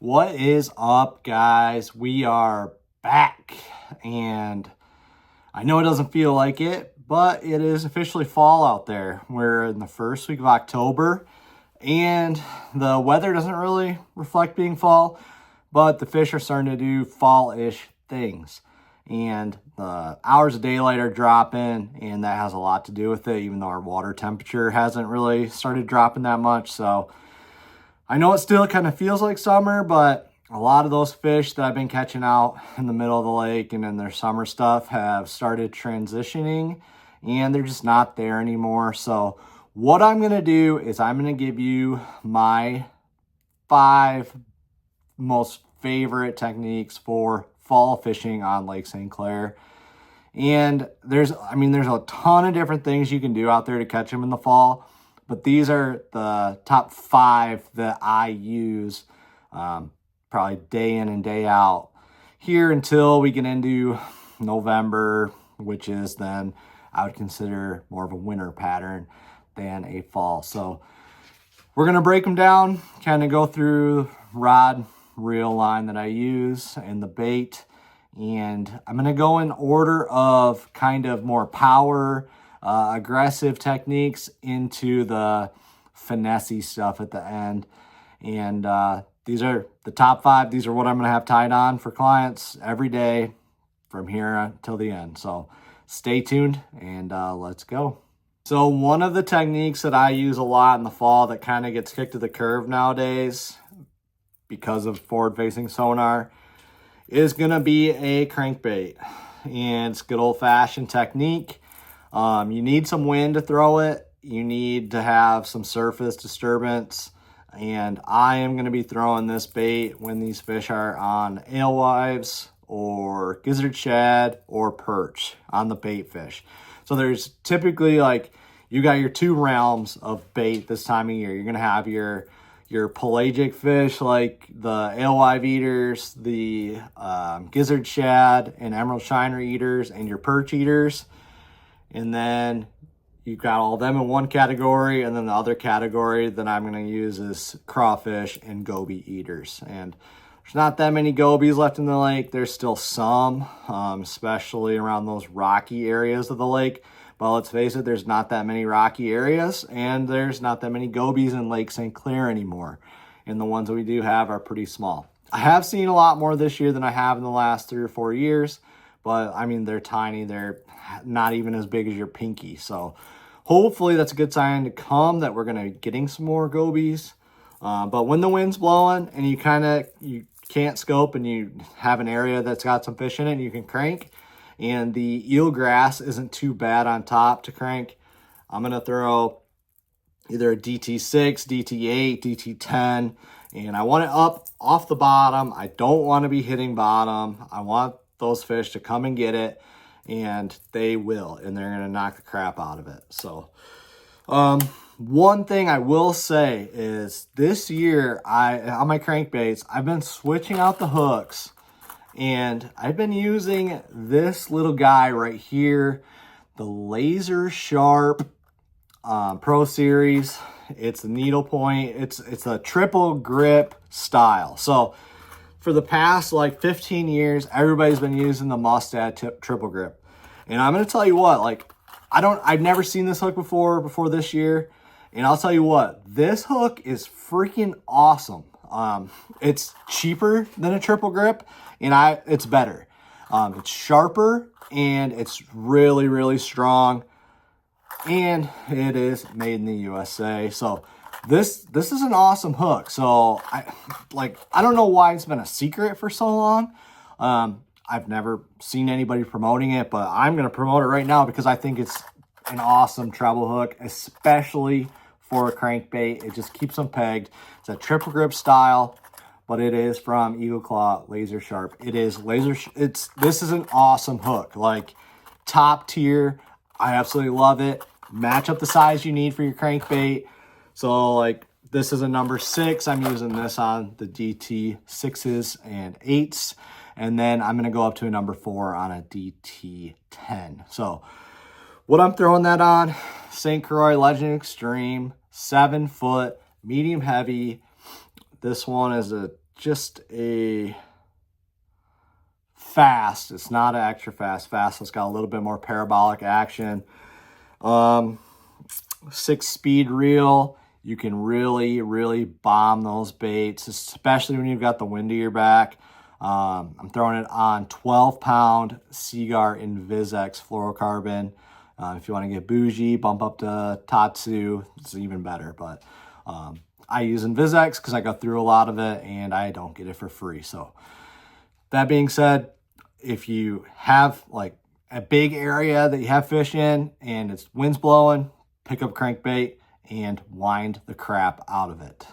What is up, guys? We are back, and I know it doesn't feel like it, but it is officially fall out there. We're in the first week of October, and the weather doesn't really reflect being fall, but the fish are starting to do fall-ish things. And the hours of daylight are dropping, and that has a lot to do with it, even though our water temperature hasn't really started dropping that much. So I know it still kind of feels like summer, but a lot of those fish that I've been catching out in the middle of the lake and in their summer stuff have started transitioning, and they're just not there anymore. So what I'm going to do is I'm going to give you my 5 most favorite techniques for fall fishing on Lake St. Clair. And there's a ton of different things you can do out there to catch them in the fall. But these are the top 5 that I use probably day in and day out here until we get into November, which is then I would consider more of a winter pattern than a fall. So we're going to break them down, kind of go through rod, reel, line that I use and the bait. And I'm going to go in order of kind of more power, aggressive techniques into the finesse stuff at the end. And these are the top 5. These are what I'm going to have tied on for clients every day from here until the end. So stay tuned and let's go. So one of the techniques that I use a lot in the fall that kind of gets kicked to the curb nowadays because of forward-facing sonar is going to be a crankbait. And it's good old-fashioned technique. You need some wind to throw it. You need to have some surface disturbance. And I am going to be throwing this bait when these fish are on alewives or gizzard shad or perch on the bait fish. So there's typically you got your 2 realms of bait this time of year. You're going to have your pelagic fish like the alewife eaters, the gizzard shad and emerald shiner eaters, and your perch eaters. And then you've got all of them in one category, and then the other category that I'm going to use is crawfish and goby eaters. And there's not that many gobies left in the lake. There's still some, especially around those rocky areas of the lake. But let's face it, there's not that many rocky areas, and there's not that many gobies in Lake St. Clair anymore. And the ones that we do have are pretty small. I have seen a lot more this year than I have in the last 3 or 4 years. But, I mean, they're tiny. They're not even as big as your pinky. So, hopefully that's a good sign to come that we're going to be getting some more gobies. But when the wind's blowing and you can't scope and you have an area that's got some fish in it and you can crank, and the eelgrass isn't too bad on top to crank, I'm going to throw either a DT6, DT8, DT10, and I want it up off the bottom. I don't want to be hitting bottom. I want those fish to come and get it, and they will, and they're going to knock the crap out of it. So one thing I will say is this year on my crankbaits, I've been switching out the hooks, and I've been using this little guy right here, the Laser Sharp Pro Series. It's a needle point. It's a triple grip style. So for the past 15 years, everybody's been using the Mustad triple grip. And I'm going to tell you what, I've never seen this hook before this year. And I'll tell you what, this hook is freaking awesome. It's cheaper than a triple grip, and it's better. It's sharper, and it's really, really strong. And it is made in the USA. So this is an awesome hook. So I don't know why it's been a secret for so long. I've never seen anybody promoting it, but I'm going to promote it right now because I think it's an awesome treble hook, especially for a crankbait. It just keeps them pegged. It's a triple grip style, but it is from Eagle Claw Laser Sharp. This is an awesome hook, top tier. I absolutely love it. Match up the size you need for your crankbait. So this is a number 6. I'm using this on the DT6s and 8s. And then I'm going to go up to a number 4 on a DT10. So what I'm throwing that on, St. Croix Legend Extreme, 7 foot, medium heavy. This one is a just a fast. It's not an extra fast. Fast, it's got a little bit more parabolic action. 6-speed reel. You can really bomb those baits, especially when you've got the wind to your back. I'm throwing it on 12-pound Seaguar Invisex fluorocarbon. If you want to get bougie, bump up to Tatsu. It's even better, but I use Invisex because I go through a lot of it and I don't get it for free. So that being said, if you have like a big area that you have fish in and it's wind's blowing, pick up crankbait and wind the crap out of it.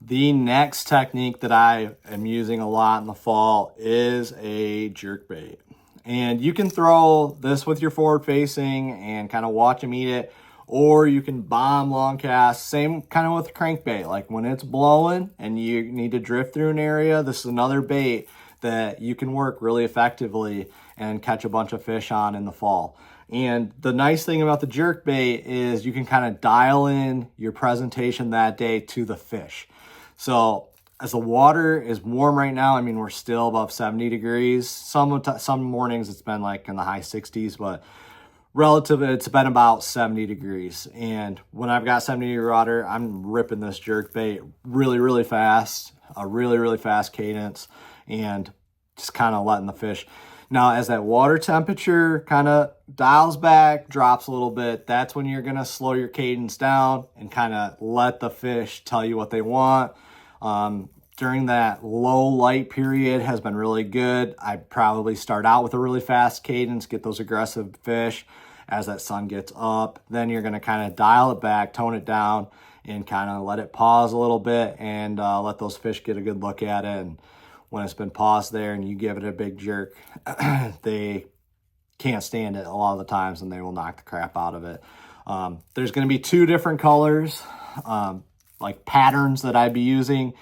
The next technique that I am using a lot in the fall is a jerkbait. And you can throw this with your forward facing and kind of watch them eat it, or you can bomb long cast, same kind of with crankbait. Like when it's blowing and you need to drift through an area, this is another bait that you can work really effectively and catch a bunch of fish on in the fall. And the nice thing about the jerkbait is you can kind of dial in your presentation that day to the fish. So as the water is warm right now, I mean, we're still above 70 degrees. Some mornings it's been like in the high 60s, but relative, it's been about 70 degrees. And when I've got 70-degree water, I'm ripping this jerkbait really fast, a really fast cadence, and just kind of letting the fish. Now, as that water temperature kind of dials back, drops a little bit, that's when you're going to slow your cadence down and kind of let the fish tell you what they want. During that low light period has been really good. I probably start out with a really fast cadence, get those aggressive fish. As that sun gets up, then you're going to kind of dial it back, tone it down, and kind of let it pause a little bit and let those fish get a good look at it. And when it's been paused there and you give it a big jerk, they can't stand it a lot of the times and they will knock the crap out of it. There's going to be two different colors, like patterns that I'd be using.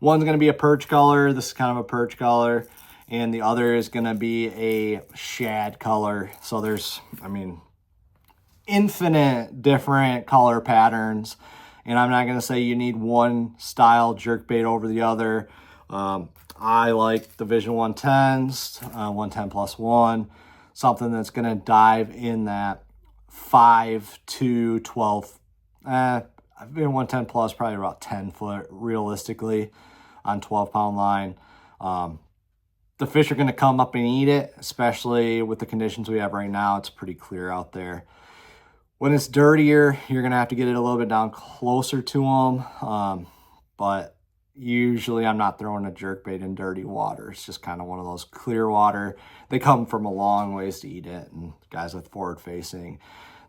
One's going to be a perch color. This is kind of a perch color. And the other is going to be a shad color. So there's, I mean, infinite different color patterns. And I'm not going to say you need one style jerkbait over the other. I like the Vision 110s, 110+1, something that's going to dive in that 5 to 12. I've been 110 plus, probably about 10 foot realistically on 12-pound line. The fish are going to come up and eat it, especially with the conditions we have right now. It's pretty clear out there. When it's dirtier, you're going to have to get it a little bit down closer to them. But usually I'm not throwing a jerkbait in dirty water. It's just kind of one of those clear water. They come from a long ways to eat it. And guys with forward facing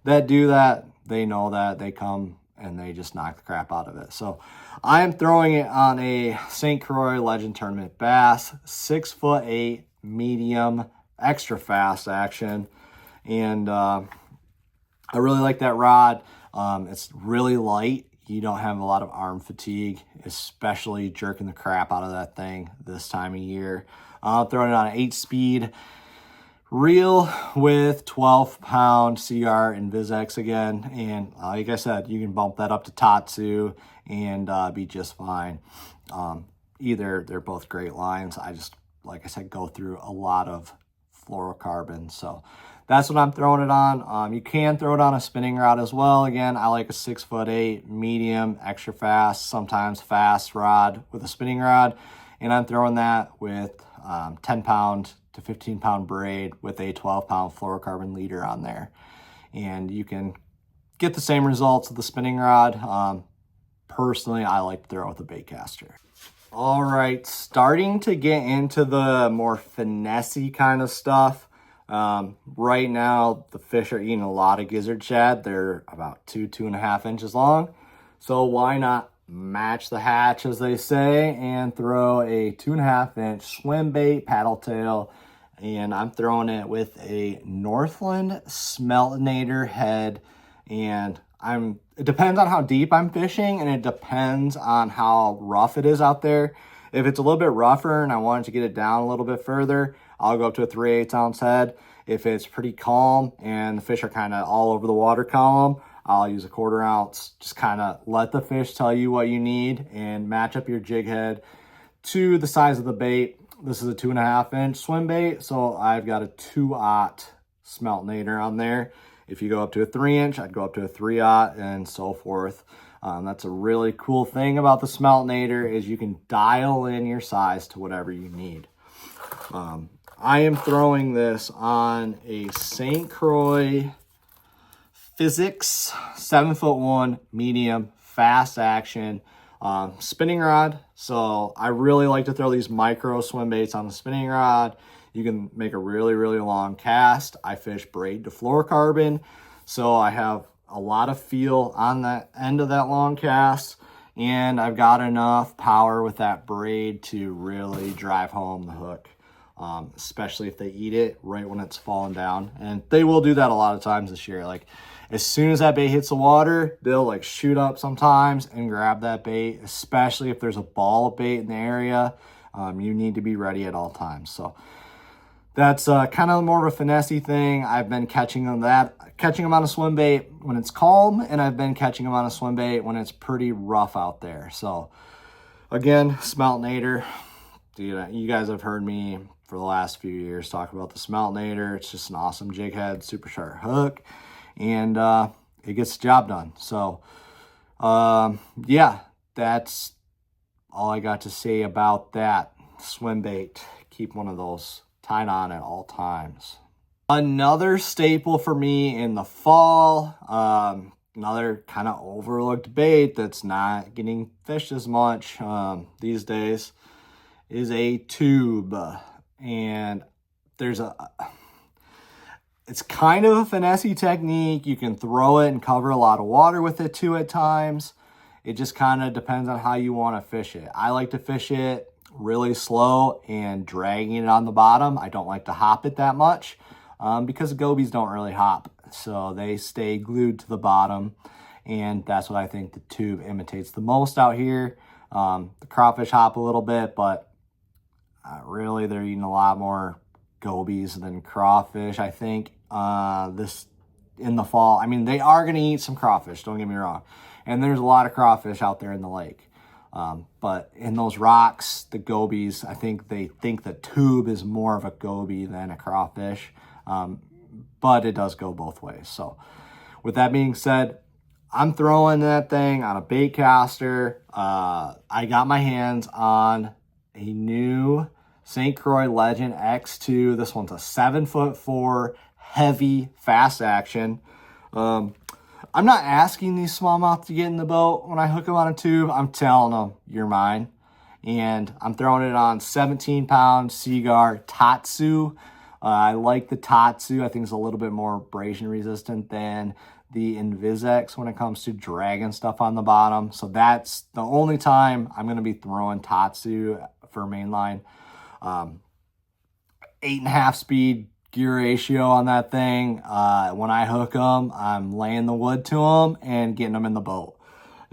that do that, they know that. They come and they just knock the crap out of it. So I am throwing it on a St. Croix Legend Tournament bass, 6'8", medium, extra fast action. And I really like that rod. It's really light. You don't have a lot of arm fatigue, especially jerking the crap out of that thing this time of year. Throwing it on an 8-speed reel with 12-pound CR Invisex again. And like I said, you can bump that up to Tatsu and be just fine. They're both great lines. I just, like I said, go through a lot of fluorocarbon. So that's what I'm throwing it on. You can throw it on a spinning rod as well. Again, I like a 6'8", medium, extra fast, sometimes fast rod with a spinning rod. And I'm throwing that with 10-pound to 15-pound braid with a 12-pound fluorocarbon leader on there. And you can get the same results with the spinning rod. Personally, I like to throw with a bait caster. All right, starting to get into the more finesse-y kind of stuff. Right now, the fish are eating a lot of gizzard shad. They're about 2.5 inches long. So why not match the hatch, as they say, and throw a 2.5-inch Swimbait paddle tail. And I'm throwing it with a Northland Smeltinator head. And it depends on how deep I'm fishing, and it depends on how rough it is out there. If it's a little bit rougher and I wanted to get it down a little bit further, I'll go up to a 3/8 ounce head. If it's pretty calm and the fish are kind of all over the water column, I'll use a 1/4 ounce. Just kind of let the fish tell you what you need and match up your jig head to the size of the bait. This is a 2.5 inch swim bait, so I've got a 2/0 Smeltinator on there. If you go up to a 3 inch, I'd go up to a 3/0 and so forth. That's a really cool thing about the Smeltinator is you can dial in your size to whatever you need. I am throwing this on a St. Croix Physics 7'1" medium fast action spinning rod. So I really like to throw these micro swim baits on the spinning rod. You can make a really, really long cast. I fish braid to fluorocarbon, so I have a lot of feel on that end of that long cast, and I've got enough power with that braid to really drive home the hook, especially if they eat it right when it's falling down. And they will do that a lot of times this year. Like, as soon as that bait hits the water, they'll like shoot up sometimes and grab that bait, especially if there's a ball of bait in the area. You need to be ready at all times. So that's kind of more of a finessey thing. I've been catching them on a swim bait when it's calm, and I've been catching them on a swim bait when it's pretty rough out there. So again, Smeltinator. You guys have heard me for the last few years talk about the Smeltinator. It's just an awesome jig head, super sharp hook, and it gets the job done. So yeah, that's all I got to say about that swim bait. Keep one of those tied on at all times. Another staple for me in the fall, another kind of overlooked bait that's not getting fished as much these days, is a tube. And it's kind of a finessey technique. You can throw it and cover a lot of water with it too at times. It just kind of depends on how you want to fish it. I like to fish it really slow and dragging it on the bottom. I don't like to hop it that much because gobies don't really hop. So they stay glued to the bottom. And that's what I think the tube imitates the most out here. The crawfish hop a little bit, but really they're eating a lot more gobies than crawfish, I think, this in the fall. I mean, they are going to eat some crawfish, don't get me wrong. And there's a lot of crawfish out there in the lake. But in those rocks, the gobies, I think they think the tube is more of a goby than a crawfish. But it does go both ways. So with that being said, I'm throwing that thing on a bait caster. I got my hands on a new St. Croix Legend X2. This one's a 7'4" heavy fast action. I'm not asking these smallmouth to get in the boat when I hook them on a tube. I'm telling them, you're mine. And I'm throwing it on 17-pound Seaguar Tatsu. I like the Tatsu. I think it's a little bit more abrasion resistant than the Invisex when it comes to dragging stuff on the bottom. So that's the only time I'm going to be throwing Tatsu for mainline. 8.5 speed gear ratio on that thing. When I hook them, I'm laying the wood to them and getting them in the boat.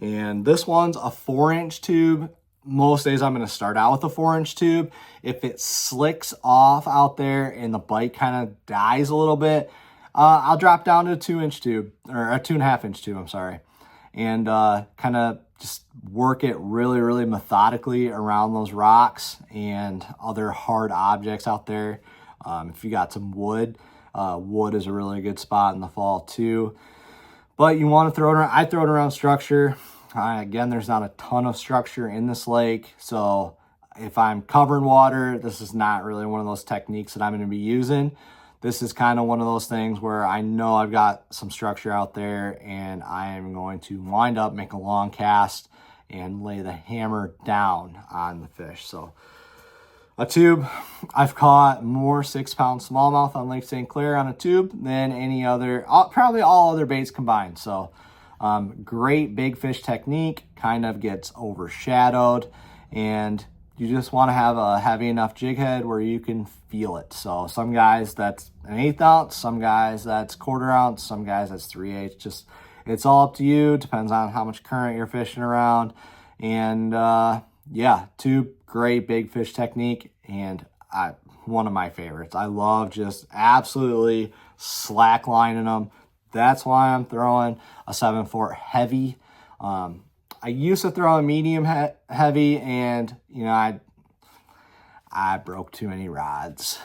And this one's a 4-inch tube. Most days I'm going to start out with a 4-inch tube. If it slicks off out there and the bite kind of dies a little bit, I'll drop down to a 2-inch tube, or a 2.5-inch tube, I'm sorry. And kind of just work it really, really methodically around those rocks and other hard objects out there. If you got some wood, wood is a really good spot in the fall too. But you want to throw it around. I throw it around structure. Again, there's not a ton of structure in this lake. So if I'm covering water, this is not really one of those techniques that I'm going to be using. This is kind of one of those things where I know I've got some structure out there and I am going to wind up, make a long cast, and lay the hammer down on the fish. So a tube, I've caught more 6-pound smallmouth on Lake St. Clair on a tube than any other, probably all other baits combined. So great big fish technique, kind of gets overshadowed, and you just want to have a heavy enough jig head where you can feel it. So some guys that's an 1/8 ounce, some guys that's 1/4 ounce, some guys that's 3/8. Just, it's all up to you. Depends on how much current you're fishing around. And yeah, tube, great big fish technique, and one of my favorites. I love just absolutely slack lining them. That's why I'm throwing a 7'4" heavy. I used to throw a medium heavy, and you know, I broke too many rods.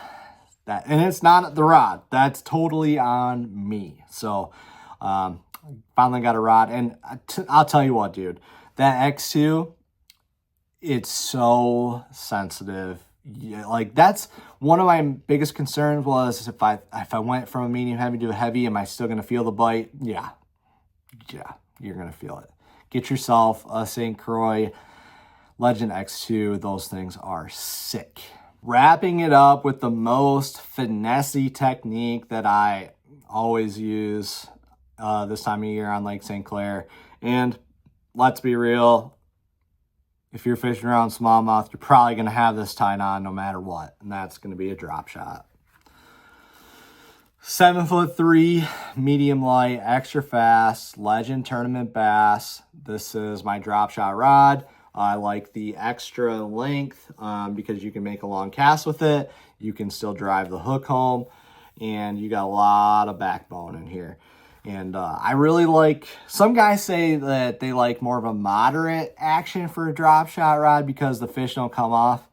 And it's not the rod. That's totally on me. So finally got a rod. And I'll tell you what, dude. That X2, it's so sensitive. Yeah, like that's one of my biggest concerns was if I went from a medium heavy to a heavy, am I still going to feel the bite? Yeah, you're going to feel it. Get yourself a St. Croix Legend X2. Those things are sick. Wrapping it up with the most finesse technique that I always use this time of year on Lake St. Clair. And let's be real, if you're fishing around smallmouth, you're probably going to have this tied on no matter what. And that's going to be a drop shot. 7'3", medium light, extra fast, Legend tournament bass. This is my drop shot rod. I like the extra length because you can make a long cast with it. You can still drive the hook home, and you got a lot of backbone in here. And I really like, some guys say that they like more of a moderate action for a drop shot rod because the fish don't come off.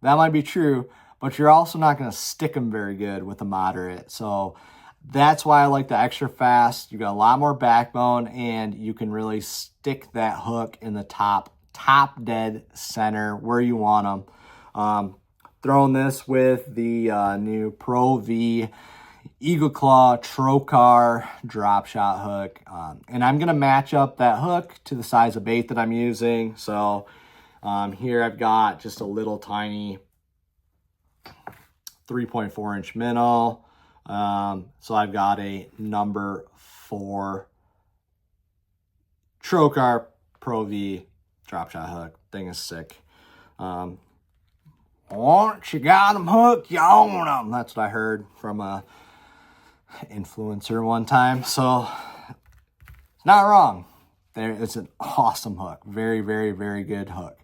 That might be true, but you're also not going to stick them very good with a moderate. So that's why I like the extra fast. You got a lot more backbone, and you can really stick that hook in the top dead center where you want them. Throwing this with the new Pro V Eagle Claw Trocar drop shot hook. And I'm going to match up that hook to the size of bait that I'm using. So here I've got just a little tiny 3.4 inch minnow. So I've got a number 4 Trocar Pro V drop shot hook. Thing is sick. Once you got them hooked, you own them. That's what I heard from a influencer one time. So it's not wrong. It's an awesome hook. Very, very, very good hook.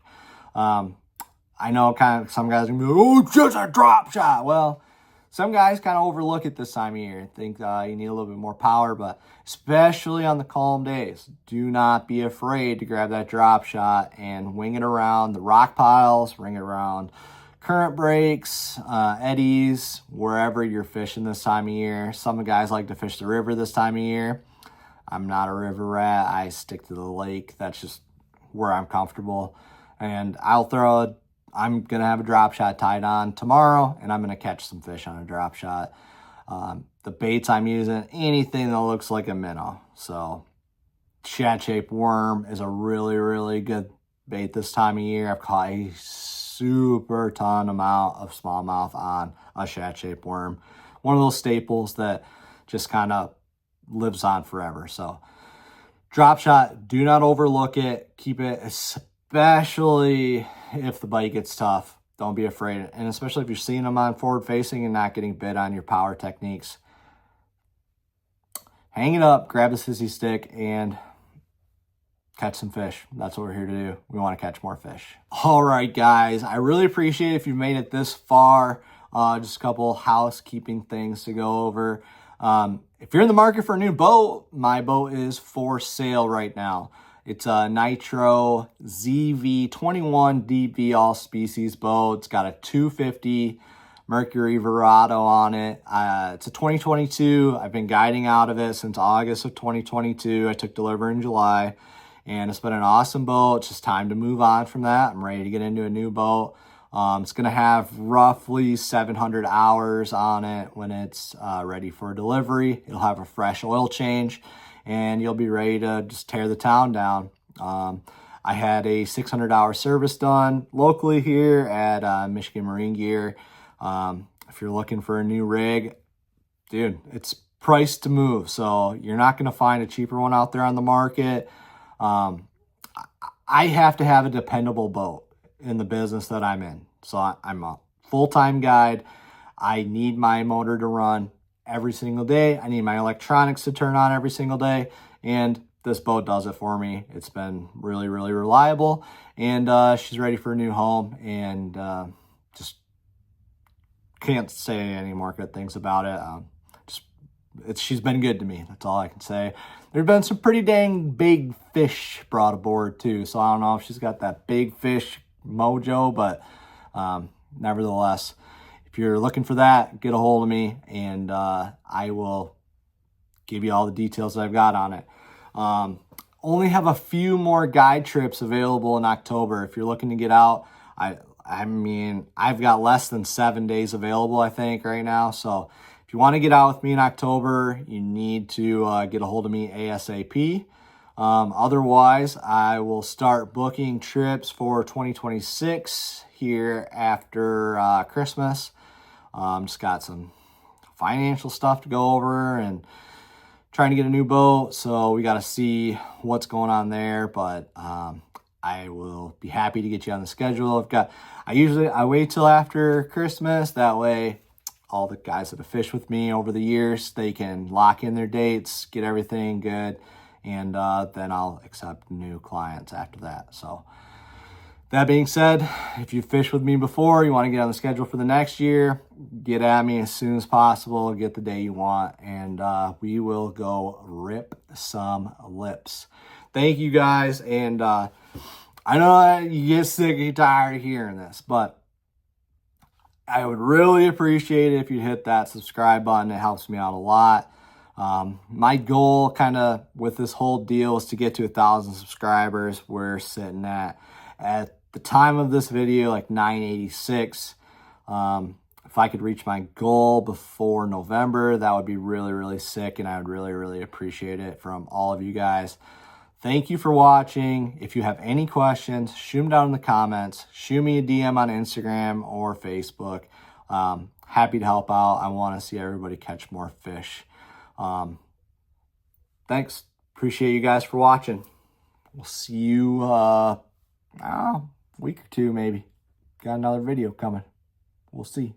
I know kind of some guys are going to be like, oh, it's just a drop shot. Well, some guys kind of overlook it this time of year. Think you need a little bit more power, but especially on the calm days, do not be afraid to grab that drop shot and wing it around the rock piles, ring it around current breaks, eddies, wherever you're fishing this time of year. Some guys like to fish the river this time of year. I'm not a river rat. I stick to the lake. That's just where I'm comfortable. And I'm going to have a drop shot tied on tomorrow, and I'm going to catch some fish on a drop shot. The baits I'm using, anything that looks like a minnow. So shad-shaped worm is a really, really good bait this time of year. I've caught a super ton amount of smallmouth on a shad-shaped worm. One of those staples that just kind of lives on forever. So drop shot, do not overlook it. Keep it, especially if the bite gets tough. Don't be afraid. And especially if you're seeing them on forward facing and not getting bit on your power techniques. Hang it up, grab a sissy stick, and catch some fish. That's what we're here to do. We want to catch more fish. All right, guys. I really appreciate if you made it this far. Just a couple housekeeping things to go over. If you're in the market for a new boat, my boat is for sale right now. It's a Nitro ZV21 DV all species boat. It's got a 250 Mercury Verado on it. It's a 2022. I've been guiding out of it since August of 2022. I took delivery in July, and it's been an awesome boat. It's just time to move on from that. I'm ready to get into a new boat. It's going to have roughly 700 hours on it when it's ready for delivery. It'll have a fresh oil change, and you'll be ready to just tear the town down. I had a 600-hour service done locally here at Michigan Marine Gear. If you're looking for a new rig, dude, it's priced to move, so you're not going to find a cheaper one out there on the market. I have to have a dependable boat in the business that I'm in. So I'm a full-time guide. I need my motor to run every single day. I need my electronics to turn on every single day, and this boat does it for me. It's been really, really reliable, and she's ready for a new home, and just can't say any more good things about it. She's been good to me. That's all I can say. There's been some pretty dang big fish brought aboard too, so I don't know if she's got that big fish mojo, but nevertheless, if you're looking for that, get a hold of me, and I will give you all the details that I've got on it. Only have a few more guide trips available in October. If you're looking to get out, I mean, I've got less than 7 days available, I think, right now. So if you want to get out with me in October, you need to get a hold of me ASAP. Otherwise, I will start booking trips for 2026 here after Christmas. Just got some financial stuff to go over and trying to get a new boat, so we got to see what's going on there. But I will be happy to get you on the schedule. I wait till after Christmas. That way, all the guys that have fished with me over the years, they can lock in their dates, get everything good, and then I'll accept new clients after that. So that being said, if you fished with me before, you want to get on the schedule for the next year, get at me as soon as possible, get the day you want, and we will go rip some lips. Thank you guys, and I know you get sick and tired of hearing this, but I would really appreciate it if you hit that subscribe button. It helps me out a lot. My goal kind of with this whole deal is to get to 1,000 subscribers. We're sitting at the time of this video, like 986. If I could reach my goal before November, that would be really, really sick, and I would really, really appreciate it from all of you guys. Thank you for watching. If you have any questions, shoot them down in the comments. Shoot me a DM on Instagram or Facebook. Happy to help out. I want to see everybody catch more fish. Thanks. Appreciate you guys for watching. We'll see you a week or two maybe. Got another video coming. We'll see.